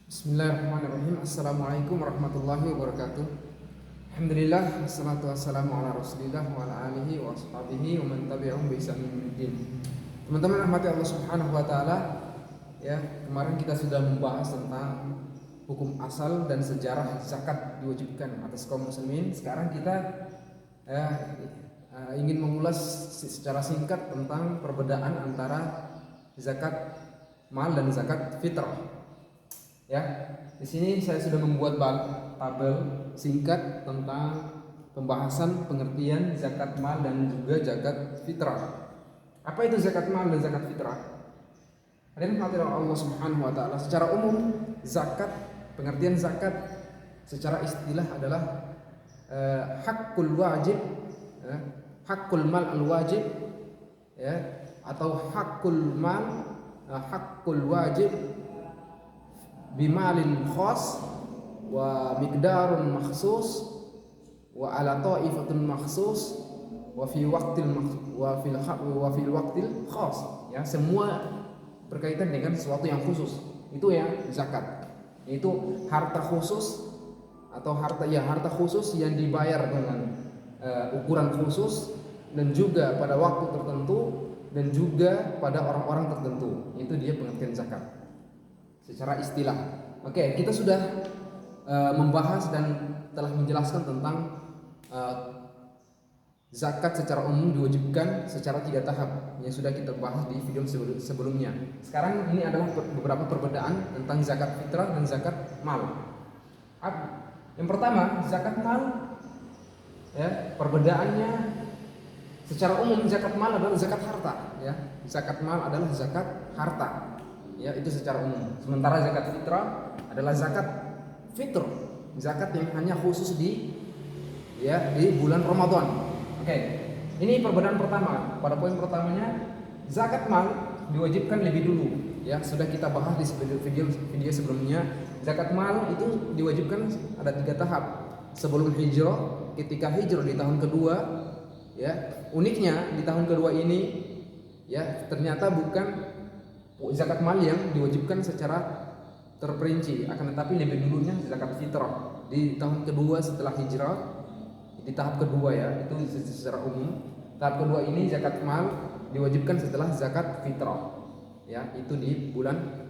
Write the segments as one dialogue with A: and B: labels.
A: Bismillahirrahmanirrahim. Assalamualaikum warahmatullahi wabarakatuh. Alhamdulillah, wassalatu wassalamu ala rasulillah wa ala alihi wa ashabihi wa man tabi'ahum bi ihsan ila yaumil. Teman-teman rahmati Allah Subhanahu wa taala, ya, kemarin kita sudah membahas tentang hukum asal dan sejarah zakat diwajibkan atas kaum muslimin. Sekarang kita ingin mengulas secara singkat tentang perbedaan antara zakat mal dan zakat fitrah. Ya, di sini saya sudah membuat tabel singkat tentang pembahasan pengertian zakat mal dan juga zakat fitrah. Apa itu zakat mal dan zakat fitrah? Hadirin hadirat Allah Subhanahu wa taala, secara umum zakat, pengertian zakat secara istilah adalah hakul wajib, hakul mal al wajib, ya, atau hakul mal, hakul wajib bimalin khas wa miqdarun makhsus wa ala ta'ifatun makhsus wa fi waqtil khas, ya, semua berkaitan dengan sesuatu yang khusus. Itu ya zakat, yaitu harta khusus atau harta khusus yang dibayar dengan ukuran khusus dan juga pada waktu tertentu dan juga pada orang-orang tertentu. Itu dia pengertian zakat secara istilah. Oke, kita sudah membahas dan telah menjelaskan tentang zakat secara umum diwajibkan secara 3 tahap yang sudah kita bahas di video sebelumnya. Sekarang ini adalah beberapa perbedaan tentang zakat fitrah dan zakat mal. Yang pertama, zakat mal, ya, perbedaannya secara umum zakat mal adalah zakat harta, ya. Zakat mal adalah zakat harta, ya, itu secara umum. Sementara zakat fitrah adalah zakat fitr, zakat yang hanya khusus di bulan Ramadan. Oke, ini perbedaan pertama. Pada poin pertamanya, zakat mal diwajibkan lebih dulu, ya, sudah kita bahas di video sebelumnya. Zakat mal itu diwajibkan ada 3 tahap. Sebelum hijrah, ketika hijrah di tahun kedua, ya, uniknya di tahun kedua ini, ya, ternyata bukan zakat mal yang diwajibkan secara terperinci, akan tetapi lebih dulunya zakat fitrah di tahun kedua setelah hijrah, di tahap kedua, ya, itu secara umum. Tahap kedua ini zakat mal diwajibkan setelah zakat fitrah, ya, itu di bulan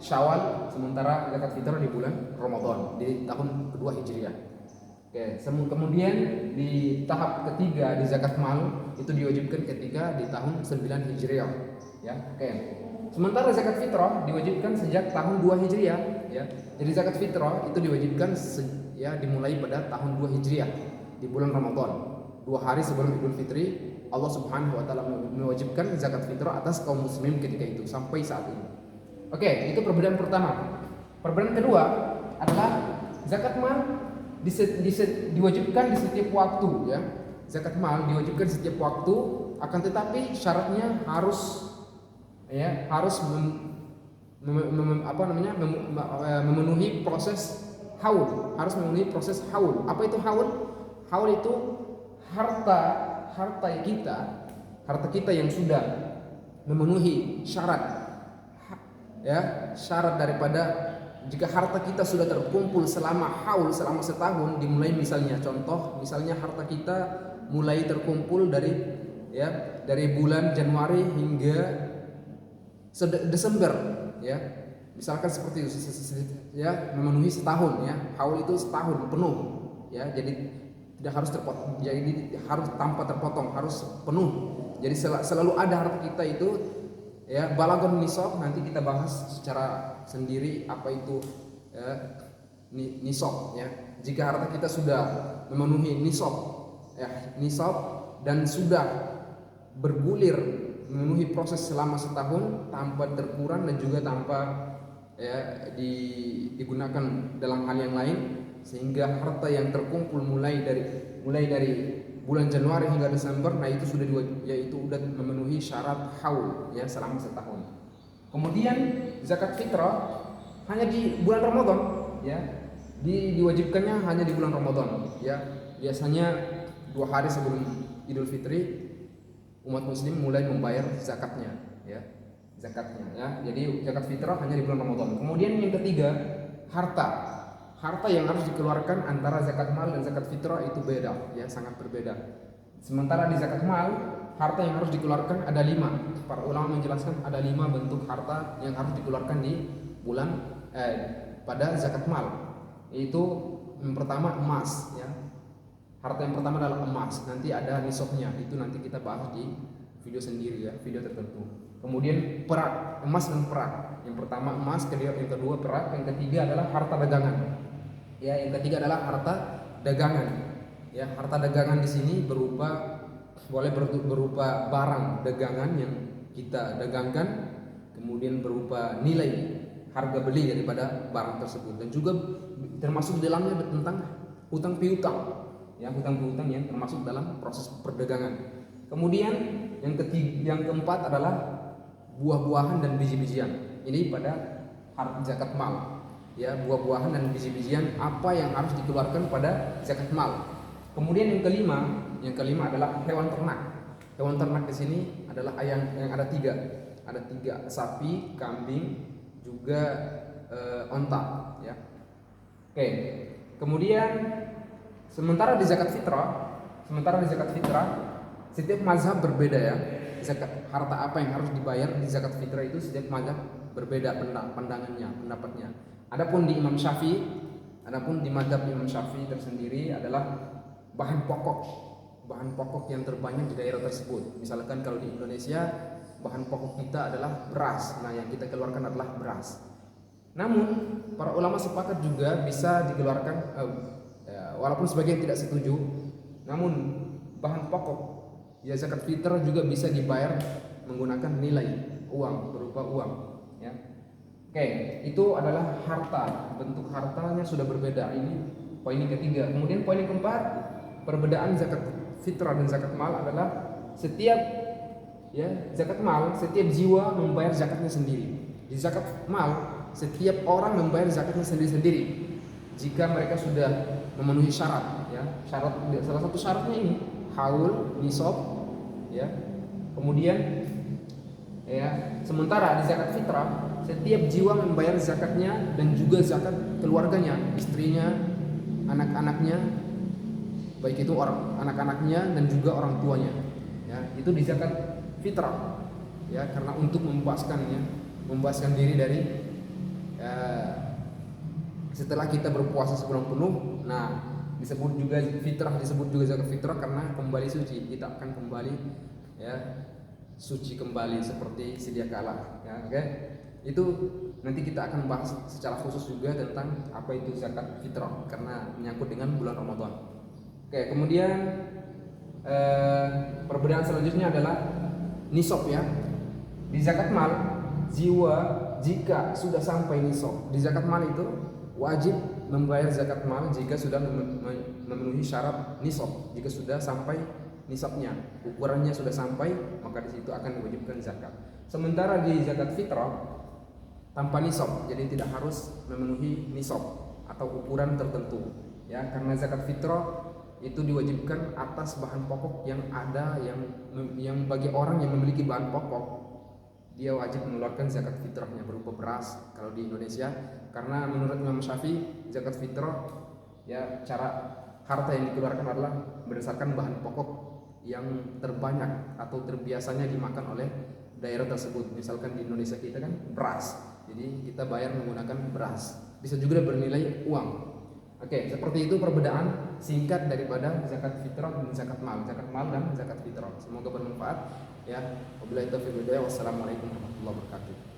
A: Syawal, sementara zakat fitrah di bulan Ramadan di tahun kedua Hijriah. Oke, kemudian di tahap ketiga di zakat mal itu diwajibkan ketika di tahun 9 Hijriah, ya. Oke. Sementara zakat fitrah diwajibkan sejak tahun 2 Hijriah, ya. Jadi zakat fitrah itu diwajibkan dimulai pada tahun 2 Hijriah di bulan Ramadan. 2 hari sebelum Idul Fitri, Allah Subhanahu wa taala mewajibkan zakat fitrah atas kaum muslimin ketika itu sampai saat ini. Oke, itu perbedaan pertama. Perbedaan kedua adalah zakat mal diwajibkan di setiap waktu, ya. Zakat mal diwajibkan setiap waktu, akan tetapi syaratnya harus memenuhi proses haul, harus memenuhi proses haul. Apa itu haul? Haul itu harta kita yang sudah memenuhi syarat, ya, syarat daripada jika harta kita sudah terkumpul selama haul, selama setahun, dimulai misalnya harta kita mulai terkumpul dari bulan Januari hingga Desember, ya, misalkan seperti itu, ya, memenuhi setahun, ya, haul itu setahun penuh, ya, jadi tidak harus terpotong, jadi harus tanpa terpotong, harus penuh. Jadi selalu ada harta kita itu, ya, balagon nisab. Nanti kita bahas secara sendiri apa itu, ya, nisab, ya. Jika harta kita sudah memenuhi nisab dan sudah bergulir memenuhi proses selama setahun tanpa terkurang dan juga tanpa, ya, digunakan dalam hal yang lain, sehingga harta yang terkumpul mulai dari bulan Januari hingga Desember, nah itu sudah sudah memenuhi syarat haul, ya, selama setahun. Kemudian zakat fitrah hanya di bulan Ramadan, ya, diwajibkannya hanya di bulan Ramadan, ya. Biasanya 2 hari sebelum Idul Fitri umat muslim mulai membayar zakatnya, ya. Jadi zakat fitrah hanya di bulan Ramadan. Kemudian yang ketiga, harta yang harus dikeluarkan antara zakat mal dan zakat fitrah itu beda, ya, sangat berbeda. Sementara di zakat mal, harta yang harus dikeluarkan ada 5. Para ulama menjelaskan ada 5 bentuk harta yang harus dikeluarkan di pada zakat mal. Yaitu yang pertama emas, ya. Harta yang pertama adalah emas. Nanti ada nisabnya, itu nanti kita bahas di video sendiri, ya, video tertentu. Kemudian perak, emas dan perak. Yang pertama emas, yang kedua perak, yang ketiga adalah harta dagangan. Ya, yang ketiga adalah harta dagangan. Ya, harta dagangan di sini boleh berupa barang dagangan yang kita dagangkan, kemudian berupa nilai harga beli daripada barang tersebut, dan juga termasuk di dalamnya tentang hutang piutang, ya, hutang piutang yang termasuk dalam proses perdagangan. Kemudian yang keempat adalah buah-buahan dan biji-bijian. Ini pada harta zakat mal, ya, buah-buahan dan biji-bijian apa yang harus dikeluarkan pada zakat mal. Kemudian yang kelima adalah hewan ternak. Hewan ternak di sini adalah yang ada tiga, sapi, kambing, juga onta, ya. Oke. Kemudian sementara di zakat fitrah, setiap mazhab berbeda, ya. Zakat harta apa yang harus dibayar di zakat fitrah itu setiap mazhab berbeda pendapatnya. Adapun di mazhab Imam Syafi'i tersendiri adalah bahan pokok yang terbanyak di daerah tersebut. Misalkan kalau di Indonesia bahan pokok kita adalah beras. Nah, yang kita keluarkan adalah beras. Namun para ulama sepakat juga bisa dikeluarkan, walaupun sebagian tidak setuju, namun bahan pokok, ya, zakat fitrah juga bisa dibayar menggunakan nilai uang, berupa uang, ya. Oke, itu adalah harta. Bentuk hartanya sudah berbeda. Ini poin yang ketiga. Kemudian poin yang keempat, perbedaan zakat fitrah dan zakat mal adalah setiap jiwa membayar zakatnya sendiri. Di zakat mal setiap orang membayar zakatnya sendiri-sendiri jika mereka sudah memenuhi syarat, ya. Salah satu syaratnya ini haul, nisab, ya. Kemudian, ya, sementara di zakat fitrah setiap jiwa membayar zakatnya dan juga zakat keluarganya, istrinya, anak-anaknya, baik itu anak-anaknya dan juga orang tuanya, ya. Itu di zakat fitrah, ya, karena untuk membebaskan diri dari, setelah kita berpuasa sebulan penuh. Nah, disebut juga fitrah, disebut juga zakat fitrah karena kembali suci. Kita akan kembali, ya, suci kembali seperti sedia kala, ya. Oke. Itu nanti kita akan bahas secara khusus juga tentang apa itu zakat fitrah karena menyangkut dengan bulan Ramadan. Oke, kemudian perbedaan selanjutnya adalah nisab, ya. Di zakat mal, jiwa jika sudah sampai nisab, di zakat mal itu wajib membayar zakat mal jika sudah memenuhi syarat nisab. Jika sudah sampai nisabnya, ukurannya sudah sampai, maka di situ akan diwajibkan zakat. Sementara di zakat fitrah tanpa nisab, jadi tidak harus memenuhi nisab atau ukuran tertentu, ya, karena zakat fitrah itu diwajibkan atas bahan pokok yang ada, yang bagi orang yang memiliki bahan pokok dia wajib mengeluarkan zakat fitrahnya berupa beras kalau di Indonesia, karena menurut Imam Syafi'i zakat fitrah, ya, cara harta yang dikeluarkan adalah berdasarkan bahan pokok yang terbanyak atau terbiasanya dimakan oleh daerah tersebut. Misalkan di Indonesia kita kan beras, jadi kita bayar menggunakan beras, bisa juga bernilai uang. Oke, seperti itu perbedaan singkat daripada zakat fitrah dan zakat mal dan zakat fitrah. Semoga bermanfaat, ya. Wabillahi taufiq wal hidayah. Wassalamualaikum warahmatullahi wabarakatuh.